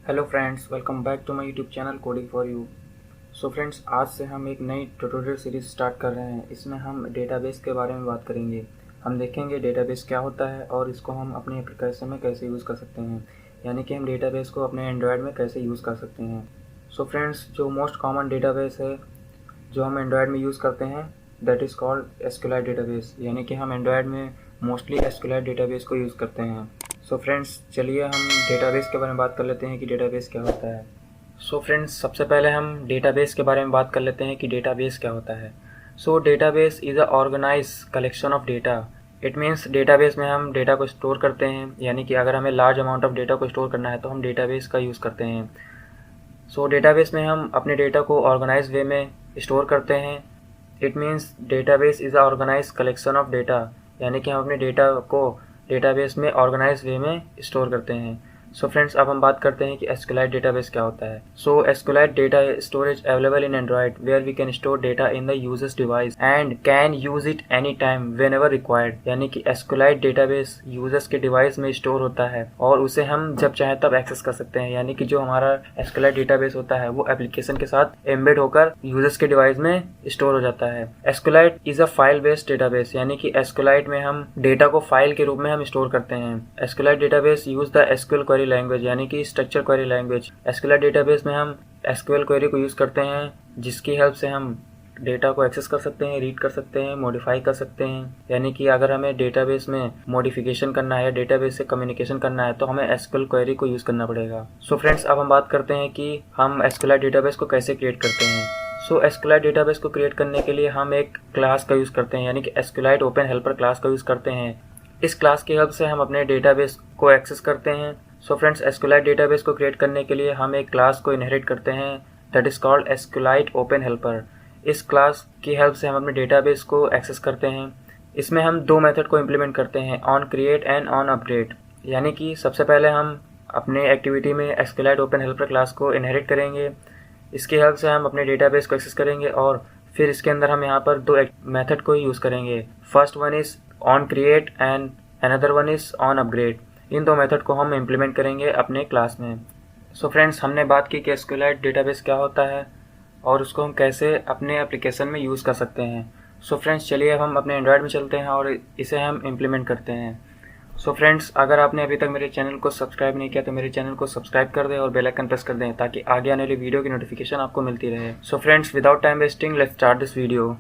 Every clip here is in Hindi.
Hello friends, welcome back to my YouTube channel coding for you. So friends, आज से हम एक नई ट्यूटोरियल सीरीज स्टार्ट कर रहे हैं। इसमें हम डेटाबेस के बारे में बात करेंगे। हम देखेंगे डेटाबेस क्या होता है और इसको हम अपने एप्लीकेशन में कैसे यूज़ कर सकते हैं, यानी कि हम डेटाबेस को अपने एंड्रॉयड में कैसे यूज़ कर सकते हैं। सो फ्रेंड्स, जो मोस्ट कॉमन डेटाबेस है जो हम एंड्रॉयड में यूज़ करते हैं, दैट इज़ कॉल्ड एसक्यूएलआइट डेटाबेस, यानी कि हम एंड्रॉयड में मोस्टली एसक्यूएलआइट डेटाबेस को यूज़ करते हैं। सो फ्रेंड्स, चलिए हम डेटाबेस के बारे में बात कर लेते हैं कि डेटाबेस क्या होता है। सो फ्रेंड्स, सबसे पहले हम डेटाबेस के बारे में बात कर लेते हैं कि डेटाबेस क्या होता है। So database is a organize collection of data. It means database में हम डेटा को स्टोर करते हैं, यानी कि अगर हमें लार्ज अमाउंट ऑफ डेटा को स्टोर करना है तो हम डेटाबेस का यूज़ करते हैं। सो डेटाबेस में हम अपने डेटा को ऑर्गेनाइज वे में स्टोर करते हैं। It means database is a organize collection of data, यानी कि हम अपने डेटा को डेटाबेस में ऑर्गेनाइज वे में स्टोर करते हैं। सो फ्रेंड्स, अब हम बात करते हैं कि एसक्यूएलआइट डेटाबेस क्या होता है। So SQLite data storage available in Android where we can store data in the user's device and can use it any time whenever required, यानी कि एसक्यूएलआइट डेटाबेस यूजर्स के डिवाइस में स्टोर होता है और उसे हम जब चाहे तब एक्सेस कर सकते हैं। यानी कि जो हमारा एसक्यूएलआइट डेटाबेस होता है वो एप्लीकेशन के साथ एम्बेड होकर यूजर्स के डिवाइस में स्टोर हो जाता है। SQLite is a file based database, यानी कि एसक्यूएलआइट में हम डेटा को फाइल के रूप में हम स्टोर करते हैं। SQLite database use the SQL query language, यानी कि structure query language. SQLite database में हम एसक्यूएल क्वेरी को यूज करते हैं, जिसकी हेल्प से हम डेटा को एक्सेस कर सकते हैं, रीड कर सकते हैं, मॉडिफाई कर सकते हैं। यानी कि अगर हमें डेटाबेस में मॉडिफिकेशन करना है या डेटाबेस से कम्युनिकेशन करना है तो हमें एसक्यूएल क्वेरी को यूज़ करना पड़ेगा। सो फ्रेंड्स, अब हम बात करते हैं कि हम एसक्यूएलआइट डेटाबेस को कैसे क्रिएट करते हैं। सो एसक्यूएलआइट डेटाबेस को क्रिएट करने के लिए हम एक क्लास का यूज़ करते हैं, यानी कि एसक्यूएलआइट ओपन हेल्पर क्लास का यूज़ करते हैं। इस क्लास की हेल्प से हम अपने डेटाबेस को एक्सेस करते हैं। सो फ्रेंड्स, एसक्यूएलआइट डेटाबेस को क्रिएट करने के लिए हम एक क्लास को इनहेरिट करते हैं, that is called SQLite open helper. इस क्लास की हेल्प से हम अपने डेटाबेस को एक्सेस करते हैं। इसमें हम दो मेथड को इम्प्लीमेंट करते हैं, on create and on update. यानी कि सबसे पहले हम अपने एक्टिविटी में एसक्यूएलआइट ओपन हेल्पर क्लास को इनहेरिट करेंगे। इसकी हेल्प से हम अपने डेटाबेस को एक्सेस करेंगे और फिर इसके अंदर हम यहाँ पर दो मेथड को यूज़ करेंगे। First one is on create and another one is on upgrade. इन दो मेथड को हम इम्प्लीमेंट करेंगे अपने क्लास में। सो फ्रेंड्स, हमने बात की कि एसक्यूएलआइट डेटाबेस क्या होता है और उसको हम कैसे अपने एप्लीकेशन में यूज़ कर सकते हैं। सो फ्रेंड्स, चलिए अब हम अपने एंड्रॉयड में चलते हैं और इसे हम इम्प्लीमेंट करते हैं। सो फ्रेंड्स, अगर आपने अभी तक मेरे चैनल को सब्सक्राइब नहीं किया तो मेरे चैनल को सब्सक्राइब कर दें और बेल आइकन प्रेस कर दें ताकि आगे आने वाली वीडियो की नोटिफिकेशन आपको मिलती रहे। So friends, without time wasting, let's start this video.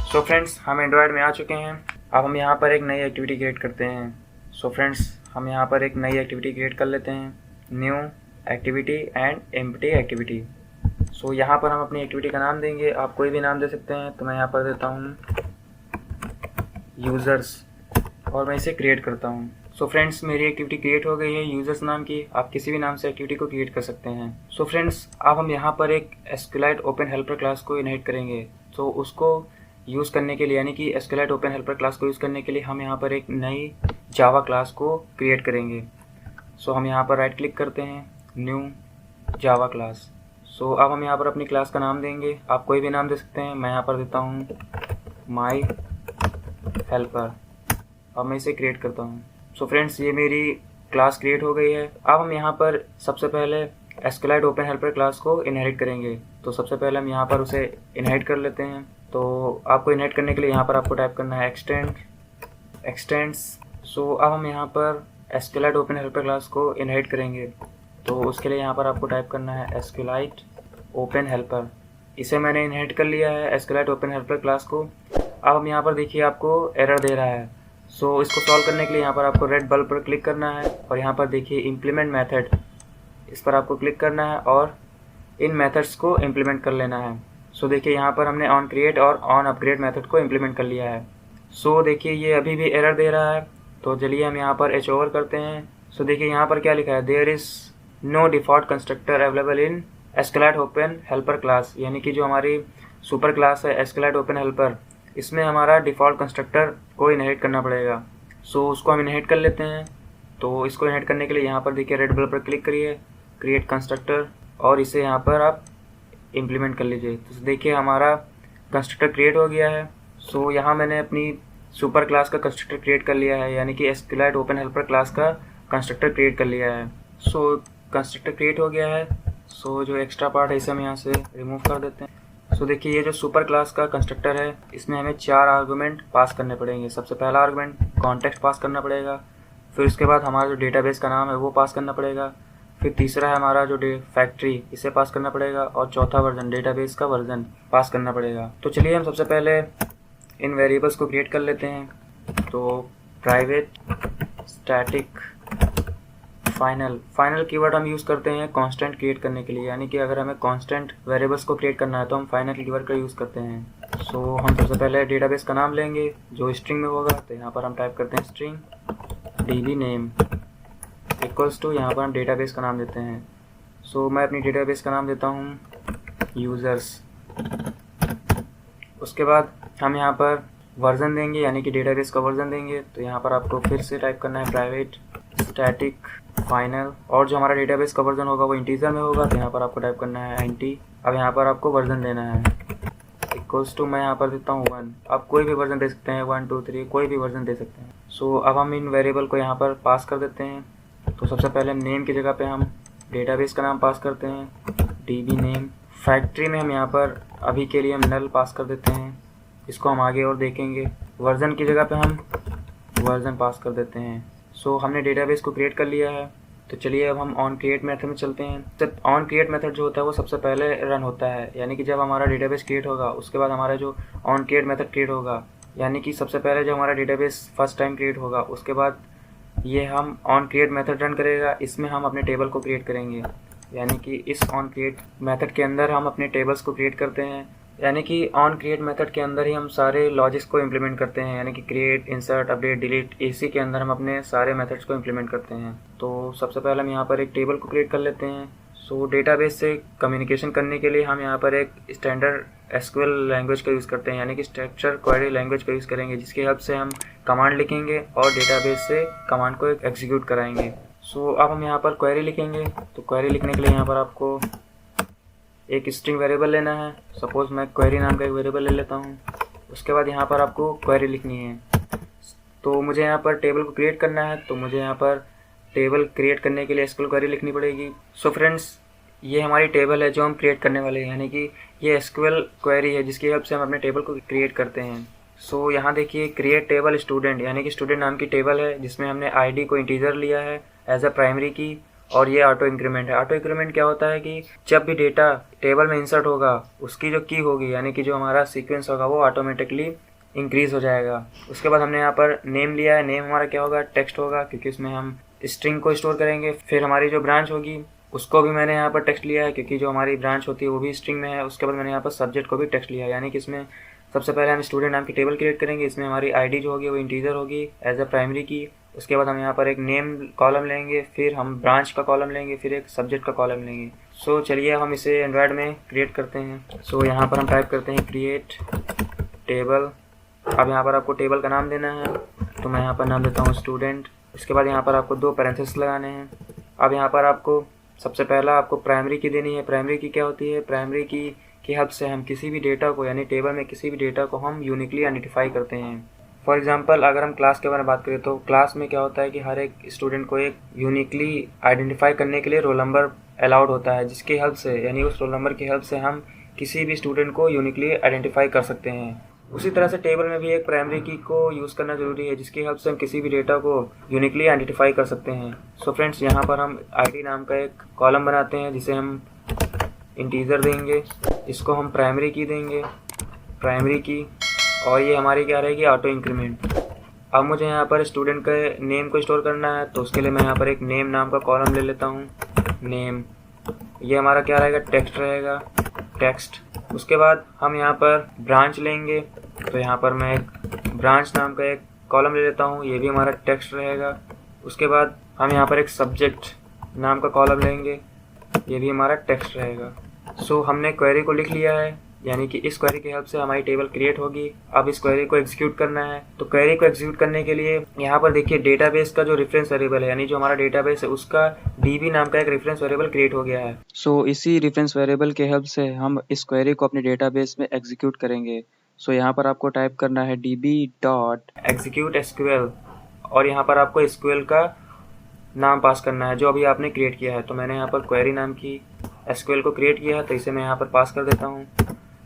So friends, हम एंड्रॉयड में आ चुके हैं। अब हम यहाँ पर एक नई एक्टिविटी क्रिएट करते हैं। सो फ्रेंड्स, हम यहाँ पर एक नई एक्टिविटी क्रिएट कर लेते हैं, new activity and empty activity. So यहाँ पर हम अपनी एक्टिविटी का नाम देंगे, आप कोई भी नाम दे सकते हैं। तो मैं यहाँ पर देता हूँ यूज़र्स और मैं इसे क्रिएट करता हूँ। सो फ्रेंड्स, मेरी एक्टिविटी क्रिएट हो गई है यूज़र्स नाम की। आप किसी भी नाम से एक्टिविटी को क्रिएट कर सकते हैं। सो फ्रेंड्स, अब हम यहाँ पर एक एसक्यूएलआइट ओपन हेल्पर क्लास को इनहेरिट करेंगे। तो उसको यूज़ करने के लिए, यानी कि एसक्यूएलआइट ओपन हेल्पर क्लास को यूज़ करने के लिए हम यहाँ पर एक नई जावा क्लास को क्रिएट करेंगे। सो हम यहाँ पर राइट क्लिक करते हैं, न्यू जावा क्लास। सो अब हम यहाँ पर अपनी क्लास का नाम देंगे, आप कोई भी नाम दे सकते हैं। मैं यहाँ पर देता हूँ माई हेल्पर। अब मैं इसे क्रिएट करता हूँ। सो फ्रेंड्स, ये मेरी क्लास क्रिएट हो गई है। अब हम यहाँ पर सबसे पहले एसक्यूएलआइट ओपन हेल्पर क्लास को इनहेरिट करेंगे। तो सबसे पहले हम यहाँ पर उसे इनहेरिट कर लेते हैं। तो आपको इनहेरिट करने के लिए यहाँ पर आपको टाइप करना है एक्सटेंड्स। सो अब हम यहाँ पर एसक्यूएलआइट ओपन हेल्पर क्लास को इनहेरिट करेंगे। तो उसके लिए यहाँ पर आपको टाइप करना है एसक्यूएलआइट ओपन हेल्पर। इसे मैंने इनहेरिट कर लिया है एसक्यूएलआइट ओपन हेल्पर क्लास को। अब हम यहाँ पर देखिए आपको एरर दे रहा है। सो इसको सॉल्व करने के लिए यहाँ पर आपको रेड बल्ब पर क्लिक करना है और यहाँ पर देखिए इम्प्लीमेंट मेथड, इस पर आपको क्लिक करना है और इन मेथड्स को इम्प्लीमेंट कर लेना है। सो देखिए यहाँ पर हमने ऑन क्रिएट और ऑन अपग्रेड मेथड को इम्प्लीमेंट कर लिया है। सो देखिए ये अभी भी एरर दे रहा है। तो चलिए हम यहाँ पर एच ओवर करते हैं। सो देखिए यहाँ पर क्या लिखा है, there is no default constructor available in SQLite open helper class, यानी कि जो हमारी सुपर क्लास है एसक्यूएलआइट ओपन हेल्पर, इसमें हमारा डिफ़ॉल्ट कंस्ट्रक्टर को इनहेरिट करना पड़ेगा। सो उसको हम इनहेरिट कर लेते हैं। तो इसको इनहेरिट करने के लिए यहाँ पर देखिए रेड बल्ब पर क्लिक करिए, क्रिएट कंस्ट्रक्टर, और इसे यहाँ पर आप इम्प्लीमेंट कर लीजिए। तो देखिए हमारा कंस्ट्रक्टर क्रिएट हो गया है। सो यहाँ मैंने अपनी सुपर क्लास का कंस्ट्रक्टर क्रिएट कर लिया है, यानी कि एसक्यूएलाइट ओपन हेल्पर क्लास का कंस्ट्रक्टर क्रिएट कर लिया है। सो कंस्ट्रक्टर क्रिएट हो गया है। सो जो एक्स्ट्रा पार्ट है इसे हम यहाँ से रिमूव कर देते हैं। सो देखिए ये जो सुपर क्लास का कंस्ट्रक्टर है इसमें हमें 4 आर्गूमेंट पास करने पड़ेंगे। सबसे पहला आर्गूमेंट कॉन्टेक्स्ट पास करना पड़ेगा, फिर उसके बाद हमारा जो डेटाबेस का नाम है वो पास करना पड़ेगा, फिर तीसरा है हमारा जो फैक्ट्री इसे पास करना पड़ेगा, और चौथा वर्जन डेटाबेस का वर्जन पास करना पड़ेगा। तो चलिए हम सबसे पहले इन वेरिएबल्स को क्रिएट कर लेते हैं। तो प्राइवेट स्टैटिक फाइनल कीवर्ड हम यूज़ करते हैं कांस्टेंट क्रिएट करने के लिए, यानी कि अगर हमें कांस्टेंट वेरिएबल्स को क्रिएट करना है तो हम फाइनल कीवर्ड का यूज़ करते हैं। सो हम सबसे पहले डेटाबेस का नाम लेंगे जो स्ट्रिंग में होगा, तो यहाँ पर हम टाइप करते हैं string db name equals to, यहाँ पर हम डेटाबेस का नाम देते हैं। सो मैं अपनी डेटाबेस का नाम देता हूँ यूज़र्स। उसके बाद हम यहाँ पर वर्जन देंगे, यानी कि डेटाबेस का वर्जन देंगे। तो यहाँ पर आपको फिर से टाइप करना है प्राइवेट स्टैटिक फाइनल, और जो हमारा डेटाबेस का वर्जन होगा वो इंटीजर में होगा, तो यहाँ पर आपको टाइप करना है nt। अब यहाँ पर आपको वर्जन देना है इक्वल्स टू, मैं यहाँ पर देता हूँ 1। आप कोई भी वर्जन दे सकते हैं, 1 2 3 कोई भी वर्जन दे सकते हैं। सो अब हम इन वेरिएबल को यहाँ पर पास कर देते हैं। तो सबसे पहले नेम की जगह पे हम डेटाबेस का नाम पास करते हैं db नेम। फैक्ट्री में हम यहाँ पर अभी के लिए हम नल पास कर देते हैं, इसको हम आगे और देखेंगे। वर्जन की जगह पे हम वर्जन पास कर देते हैं। सो हमने डेटाबेस को क्रिएट कर लिया है। तो चलिए अब हम ऑन क्रिएट मेथड में चलते हैं। जब ऑन क्रिएट मेथड जो होता है वो सबसे पहले रन होता है, यानी कि जब हमारा डेटाबेस क्रिएट होगा उसके बाद हमारा जो ऑन क्रिएट मेथड क्रिएट होगा, यानी कि सबसे पहले जब हमारा डेटाबेस फर्स्ट टाइम क्रिएट होगा उसके बाद ये हम ऑन क्रिएट मेथड रन करेगा। इसमें हम अपने टेबल को क्रिएट करेंगे, यानी कि इस ऑन क्रिएट मेथड के अंदर हम अपने टेबल्स को क्रिएट करते हैं, यानी कि ऑन क्रिएट मेथड के अंदर ही हम सारे लॉजिक्स को इम्प्लीमेंट करते हैं, यानी कि क्रिएट, इंसर्ट, अपडेट, डिलीट, इसी के अंदर हम अपने सारे मेथड्स को इम्प्लीमेंट करते हैं। तो सबसे पहले हम यहाँ पर एक टेबल को क्रिएट कर लेते हैं। सो डेटाबेस से कम्युनिकेशन करने के लिए हम यहाँ पर एक स्टैंडर्ड एसक्यूएल लैंग्वेज का यूज़ करते हैं, यानी कि स्ट्रक्चर क्वेरी लैंग्वेज का यूज़ करेंगे, जिसकी हेल्प से हम कमांड लिखेंगे और डेटाबेस से कमांड को एग्जीक्यूट कराएंगे। सो अब हम यहाँ पर क्वेरी लिखेंगे। तो क्वेरी लिखने के लिए यहाँ पर आपको एक स्ट्रिंग वेरिएबल लेना है। सपोज़ मैं क्वेरी नाम का एक वेरिएबल ले लेता हूँ। उसके बाद यहाँ पर आपको क्वेरी लिखनी है। तो मुझे यहाँ पर टेबल को क्रिएट करना है, तो मुझे यहाँ पर टेबल क्रिएट करने के लिए एसक्यूएल क्वेरी लिखनी पड़ेगी। सो फ्रेंड्स, ये हमारी टेबल है जो हम क्रिएट करने वाले हैं, यानी कि ये एसक्यूएल क्वेरी है जिसकी हेल्प से हम अपने टेबल को क्रिएट करते हैं। सो यहाँ देखिए क्रिएट टेबल स्टूडेंट, यानी कि स्टूडेंट नाम की टेबल है जिसमें हमने आईडी को इंटीजर लिया है एज अ प्राइमरी की, और ये ऑटो इंक्रीमेंट है। ऑटो इंक्रीमेंट क्या होता है कि जब भी डेटा टेबल में इंसर्ट होगा उसकी जो की होगी, यानी कि जो हमारा सीक्वेंस होगा वो ऑटोमेटिकली इंक्रीज हो जाएगा। उसके बाद हमने यहाँ पर नेम लिया है। नेम हमारा क्या होगा, टेक्स्ट होगा, क्योंकि इसमें हम स्ट्रिंग को स्टोर करेंगे। फिर हमारी जो ब्रांच होगी उसको भी मैंने यहाँ पर टेक्स्ट लिया है, क्योंकि जो हमारी ब्रांच होती है वो भी स्ट्रिंग में है। उसके बाद मैंने यहाँ पर सब्जेक्ट को भी टेक्स्ट लिया है, यानी कि इसमें सबसे पहले हम स्टूडेंट नाम की टेबल क्रिएट करेंगे। इसमें हमारी आईडी जो होगी वो इंटीजर होगी एज अ प्राइमरी की। उसके बाद हम यहाँ पर एक नेम कॉलम लेंगे, फिर हम ब्रांच का कॉलम लेंगे, फिर एक सब्जेक्ट का कॉलम लेंगे। सो चलिए हम इसे एंड्रॉयड में क्रिएट करते हैं। सो यहाँ पर हम टाइप करते हैं क्रिएट टेबल। अब यहाँ पर आपको टेबल का नाम देना है, तो मैं यहाँ पर नाम देता हूँ स्टूडेंट। उसके बाद यहाँ पर आपको 2 पैरेंथेसिस लगाने हैं। अब यहाँ पर आपको सबसे पहला आपको प्राइमरी की देनी है। प्राइमरी की क्या होती है, प्राइमरी की हेल्प से हम किसी भी डेटा को, यानी टेबल में किसी भी डेटा को हम यूनिकली आइडेंटिफाई करते हैं। फॉर एग्जांपल अगर हम क्लास के बारे में बात करें तो क्लास में क्या होता है कि हर एक स्टूडेंट को एक यूनिकली आइडेंटिफाई करने के लिए रोल नंबर अलाउड होता है, जिसकी हेल्प से, यानी उस रोल नंबर की हेल्प से हम किसी भी स्टूडेंट को यूनिकली आइडेंटिफाई कर सकते हैं। उसी तरह से टेबल में भी एक प्राइमरी की को यूज़ करना ज़रूरी है, जिसकी हेल्प से हम किसी भी डेटा को यूनिकली आइडेंटिफाई कर सकते हैं। सो फ्रेंड्स, यहाँ पर हम आईडी नाम का एक कॉलम बनाते हैं जिसे हम इंटीजर देंगे, इसको हम प्राइमरी की देंगे, प्राइमरी की, और ये हमारी क्या रहेगी, ऑटो इंक्रीमेंट। अब मुझे यहाँ पर स्टूडेंट के नेम को स्टोर करना है, तो उसके लिए मैं यहाँ पर एक नेम नाम का कॉलम ले लेता हूँ, नेम। ये हमारा क्या रहेगा, टेक्स्ट रहेगा, टेक्स्ट। उसके बाद हम यहाँ पर ब्रांच लेंगे, तो यहाँ पर मैं एक ब्रांच नाम का एक कॉलम ले लेता हूँ, ये भी हमारा टेक्स्ट रहेगा। उसके बाद हम यहाँ पर एक सब्जेक्ट नाम का कॉलम लेंगे, ये भी हमारा टेक्स्ट रहेगा। सो हमने क्वेरी को लिख लिया है। यानी कि इस क्वेरी की हेल्प से हमारी टेबल क्रिएट होगी। अब इस क्वेरी को एग्जीक्यूट करना है, तो क्वेरी को एग्जीक्यूट करने के लिए यहाँ पर देखिए डेटाबेस का जो रेफरेंस वेरिएबल है, यानी जो हमारा डेटाबेस है उसका db नाम का एक रेफरेंस वेरिएबल क्रिएट हो गया है। सो इसी रेफरेंस वेरिएबल के हेल्प से हम इस क्वेरी को अपने डेटाबेस में एग्जीक्यूट करेंगे। सो यहाँ पर आपको टाइप करना है db.execute.sql और यहाँ पर आपको SQL का नाम पास करना है जो अभी आपने क्रिएट किया है। तो मैंने यहाँ पर क्वेरी नाम की SQL को क्रिएट किया है, तो इसे मैं यहाँ पर पास कर देता हूँ।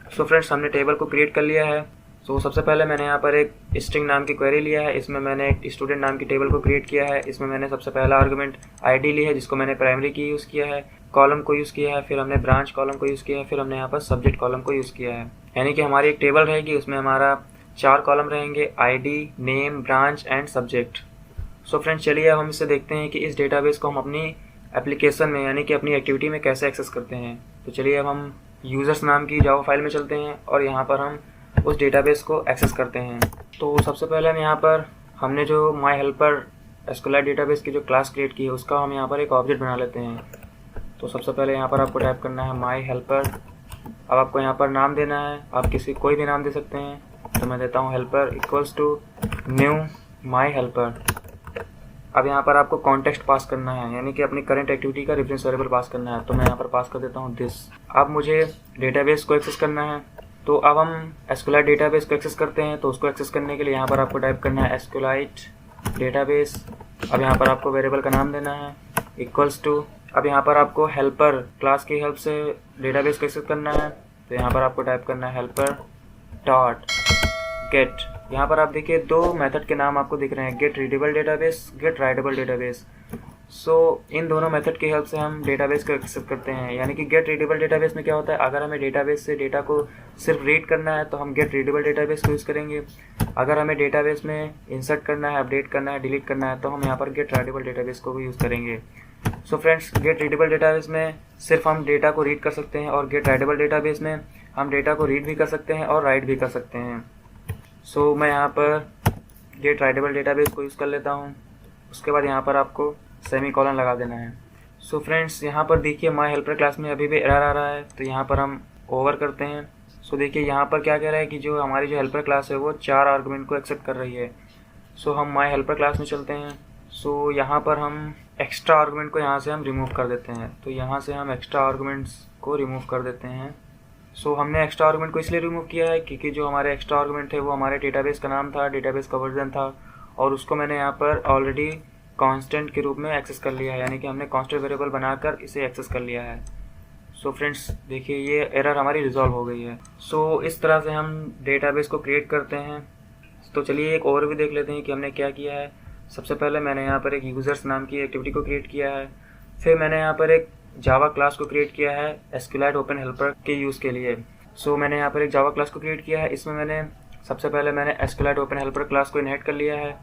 सो फ्रेंड्स, हमने टेबल को क्रिएट कर लिया है। सो सबसे पहले मैंने यहाँ पर एक स्ट्रिंग नाम की क्वेरी लिया है, इसमें मैंने एक स्टूडेंट नाम की टेबल को क्रिएट किया है। इसमें मैंने सबसे पहला आर्गुमेंट ID ली है जिसको मैंने प्राइमरी की यूज़ किया है, कॉलम को यूज़ किया है, फिर हमने ब्रांच कॉलम को यूज़ किया है, फिर हमने यहाँ पर सब्जेक्ट कॉलम को यूज़ किया है। यानी कि हमारी एक टेबल रहेगी, उसमें हमारा 4 कॉलम रहेंगे, ID, name, branch and subject. So friends, चलिए अब हम इससे देखते हैं कि इस डेटाबेस को हम अपनी एप्लीकेशन में यानी कि अपनी एक्टिविटी में कैसे एक्सेस करते हैं। तो चलिए अब हम यूज़र्स नाम की जावा फाइल में चलते हैं और यहाँ पर हम उस डेटाबेस को एक्सेस करते हैं। तो सबसे पहले हम यहाँ पर हमने जो माई हेल्पर एसक्यूएलआइट डेटाबेस की जो क्लास क्रिएट की है उसका हम यहाँ पर एक ऑब्जेक्ट बना लेते हैं। तो सबसे पहले यहाँ पर आपको टाइप करना है माई हेल्पर। अब आपको यहाँ पर नाम देना है, आप कोई भी नाम दे सकते हैं। तो मैं देता हूँ helper equals to new my helper. अब यहाँ पर आपको कॉन्टेक्स्ट पास करना है, यानी कि अपनी करंट एक्टिविटी का रेफरेंस वेरिएबल पास करना है। तो मैं यहाँ पर पास कर देता हूँ दिस। अब मुझे डेटाबेस को एक्सेस करना है, तो अब हम एसक्यूएलआइट डेटाबेस को एक्सेस करते हैं। तो उसको एक्सेस करने के लिए यहाँ पर आपको टाइप करना है एसक्यूएलआइट डेटाबेस। अब यहाँ पर आपको वेरिएबल का नाम देना है इक्वल्स टू। अब यहाँ पर आपको हेल्पर क्लास की हेल्प से डेटाबेस को एक्सेस करना है। तो यहाँ पर आपको टाइप करना है हेल्पर डॉट गेट। यहाँ पर आप देखिए 2 मेथड के नाम आपको दिख रहे हैं, get readable database, get writable database. So इन दोनों मेथड की हेल्प से हम डेटाबेस को एक्सेस करते हैं। यानी कि गेट रीडेबल डेटाबेस में क्या होता है, अगर हमें डेटाबेस से डेटा को सिर्फ रीड करना है तो हम गेट रीडेबल डेटाबेस को यूज़ करेंगे। अगर हमें डेटाबेस में इंसर्ट करना है, अपडेट करना है, डिलीट करना है तो हम यहाँ पर गेट राइटेबल डेटाबेस को भी यूज़ करेंगे। So friends, get readable database में सिर्फ हम डेटा को रीड कर सकते हैं और गेट राइटेबल डेटाबेस में हम डेटा को रीड भी कर सकते हैं और राइट भी कर सकते हैं। सो मैं यहाँ पर गेट राइटेबल डेटाबेस को यूज़ कर लेता हूँ। उसके बाद यहाँ पर आपको सेमीकोलन लगा देना है। सो फ्रेंड्स, यहाँ पर देखिए माई हेल्पर क्लास में अभी भी एरर आ रहा है, तो यहाँ पर हम ओवर करते हैं। सो देखिए यहाँ पर क्या कह रहा है कि जो हमारी जो हेल्पर क्लास है वो 4 आर्गुमेंट को एक्सेप्ट कर रही है। सो हम माई हेल्पर क्लास में चलते हैं। सो यहाँ पर हम एक्स्ट्रा आर्गुमेंट को यहाँ से हम रिमूव कर देते हैं। तो यहाँ से हम एक्स्ट्रा आर्गुमेंट्स को रिमूव कर देते हैं। सो हमने एक्स्ट्रा आर्गुमेंट को इसलिए रिमूव किया है क्योंकि जो हमारे एक्स्ट्रा आर्गुमेंट थे वो हमारे डेटाबेस का नाम था, डेटाबेस का वर्जन था और उसको मैंने यहाँ पर ऑलरेडी कांस्टेंट के रूप में एक्सेस कर लिया है, यानी कि हमने कांस्टेंट वेरिएबल बनाकर इसे एक्सेस कर लिया है। सो फ्रेंड्स, देखिए ये एरर हमारी रिजॉल्व हो गई है। सो इस तरह से हम डेटाबेस को क्रिएट करते हैं। तो चलिए एक ओवरव्यू देख लेते हैं कि हमने क्या किया है। सबसे पहले मैंने यहाँ पर एक यूज़र्स नाम की एक्टिविटी को क्रिएट किया है। फिर मैंने यहाँ पर एक जावा क्लास को क्रिएट किया है एसक्यूएलआइट ओपन हेल्पर के यूज़ के लिए। सो मैंने यहाँ पर एक जावा क्लास को क्रिएट किया है। इसमें मैंने सबसे पहले मैंने एसक्यूएलआइट ओपन हेल्पर क्लास को इनहेरिट कर लिया है।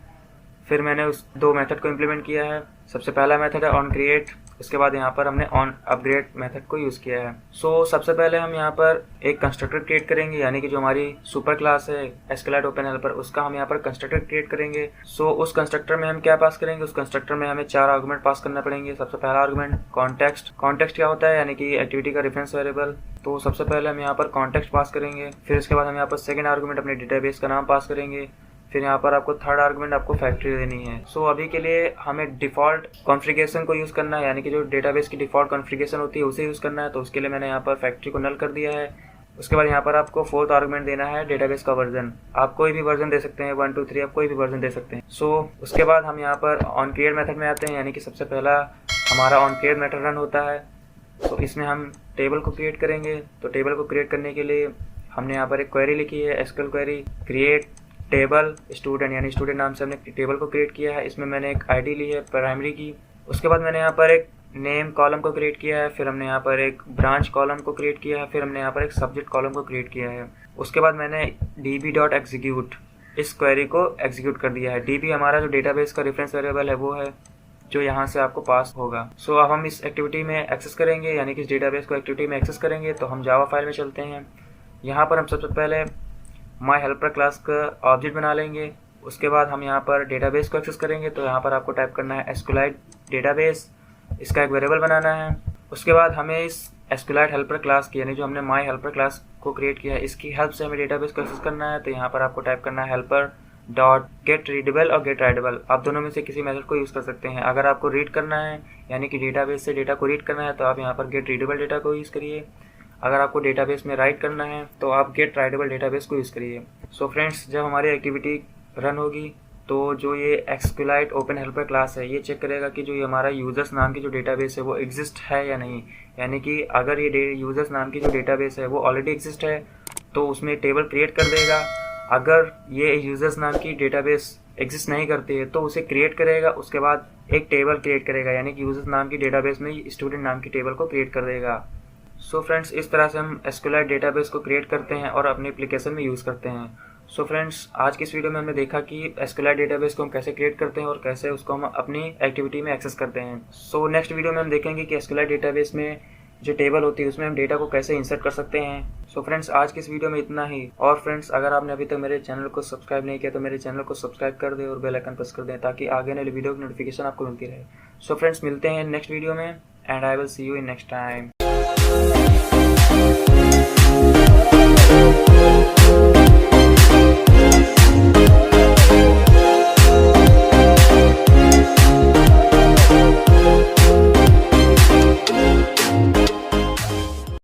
फिर मैंने उस 2 मेथड को इम्प्लीमेंट किया है। सबसे पहला मेथड है ऑन क्रिएट, उसके बाद यहाँ पर हमने ऑन अपग्रेड मेथड को यूज़ किया है। सो सबसे पहले हम यहाँ पर एक कंस्ट्रक्टर क्रिएट करेंगे, यानी कि जो हमारी सुपर क्लास है एसक्यूएलआइट ओपन हेल्पर उसका हम यहाँ पर कंस्ट्रक्टर क्रिएट करेंगे। सो उस कंस्ट्रक्टर में हम क्या पास करेंगे, उस कंस्ट्रक्टर में हमें 4 आर्गुमेंट पास करना पड़ेंगे। सबसे पहला आर्गुमेंट कॉन्टेक्स्ट। कॉन्टेक्स्ट क्या होता है, यानी कि एक्टिविटी का रेफरेंस वेरिएबल। तो सबसे पहले हम यहाँ पर कॉन्टेक्स्ट पास करेंगे। फिर उसके बाद हम यहाँ पर सेकेंड आर्गुमेंट अपने डेटाबेस का नाम पास करेंगे। फिर यहाँ पर आपको थर्ड आर्गुमेंट आपको फैक्ट्री देनी है। सो अभी के लिए हमें डिफ़ॉल्ट कॉन्फ़िगरेशन को यूज़ करना है, यानी कि जो डेटाबेस की डिफ़ॉल्ट कॉन्फ़िगरेशन होती है उसे यूज़ करना है। तो उसके लिए मैंने यहाँ पर फैक्ट्री को नल कर दिया है। उसके बाद यहाँ पर आपको 4th आर्गुमेंट देना है डेटाबेस का वर्जन। आप कोई भी वर्जन दे सकते हैं, 1 2 3 आप कोई भी वर्जन दे सकते हैं। सो उसके बाद हम यहाँ पर ऑन क्रिएट मेथड में आते हैं, यानी कि सबसे पहला हमारा ऑन क्रिएट मेथड रन होता है। तो इसमें हम टेबल को क्रिएट करेंगे। तो टेबल को क्रिएट करने के लिए हमने यहाँ पर एक क्वेरी लिखी है, SQL query create table student, यानी स्टूडेंट नाम से हमने टेबल को क्रिएट किया है। इसमें मैंने एक आईडी ली है प्राइमरी की। उसके बाद मैंने यहाँ पर एक नेम कॉलम को क्रिएट किया है। फिर हमने यहाँ पर एक ब्रांच कॉलम को क्रिएट किया है। फिर हमने यहाँ पर एक सब्जेक्ट कॉलम को क्रिएट किया है। उसके बाद मैंने db.execute इस क्वेरी को एग्जीक्यूट कर दिया है। db हमारा जो डेटाबेस का रेफरेंस वेरिएबल है वो है जो यहाँ से आपको पास होगा। सो अब हम इस एक्टिविटी में एक्सेस करेंगे, यानी कि इस डेटाबेस को एक्टिविटी में एक्सेस करेंगे। तो हम जावा फाइल में चलते हैं। यहाँ पर हम सबसे पहले माई हेल्पर क्लास का ऑब्जेक्ट बना लेंगे। उसके बाद हम यहाँ पर डेटाबेस को एक्सेस करेंगे। तो यहाँ पर आपको टाइप करना है एसक्यूएलआइट डेटाबेस, इसका एक वेरिएबल बनाना है। उसके बाद हमें इस एसक्यूएलआइट हेल्पर क्लास की, यानी जो हमने माई हेल्पर क्लास को क्रिएट किया है, इसकी हेल्प से हमें डेटाबेस को एक्सेस करना है। तो यहाँ पर आपको टाइप करना है हेल्पर डॉट गेट रीडेबल और गेट राइडेबल। आप दोनों में से किसी मेथड को यूज़ कर सकते हैं। अगर आपको रीड करना है यानी कि डेटाबेस से डेटा को रीड करना है तो आप यहाँ पर गेट रीडेबल डेटा को यूज़ करिए। अगर आपको डेटाबेस में राइट करना है तो आप गेट राइडेबल डेटाबेस को यूज़ करिए। सो फ्रेंड्स, जब हमारी एक्टिविटी रन होगी तो जो ये एक्सक्यूलाइट ओपन हेल्पर क्लास है ये चेक करेगा कि जो ये हमारा यूजर्स नाम की जो डेटाबेस है वो एग्जिस्ट है या नहीं। यानी कि अगर ये यूजर्स नाम की जो डेटाबेस है वो ऑलरेडी एग्जिस्ट है तो उसमें टेबल क्रिएट कर देगा। अगर ये यूजर्स नाम की डेटाबेस एग्जिस्ट नहीं करती है तो उसे क्रिएट करेगा, उसके बाद एक टेबल क्रिएट करेगा यानी कि यूजर्स नाम की डेटाबेस में स्टूडेंट नाम की टेबल को क्रिएट कर देगा। सो फ्रेंड्स, इस तरह से हम एसक्यूएलआइट डेटाबेस को क्रिएट करते हैं और अपने एप्लीकेशन में यूज़ करते हैं। सो फ्रेंड्स, आज की इस वीडियो में हमने देखा कि एसक्यूएलआइट डेटाबेस को हम कैसे क्रिएट करते हैं और कैसे उसको हम अपनी एक्टिविटी में एक्सेस करते हैं। सो नेक्स्ट वीडियो में हम देखेंगे कि एसक्यूएलआइट डेटाबेस में जो टेबल होती है उसमें हम डेटा को कैसे इंसर्ट कर सकते हैं। सो फ्रेंड्स, आज की इस वीडियो में इतना ही। और फ्रेंड्स, अगर आपने अभी तक मेरे चैनल को सब्सक्राइब नहीं किया तो मेरे चैनल को सब्सक्राइब कर दें और बेल आइकन प्रेस कर दें ताकि आगे वाली वीडियो की नोटिफिकेशन आपको मिलती रहे। सो फ्रेंड्स, मिलते हैं नेक्स्ट वीडियो में and I will see you in next time.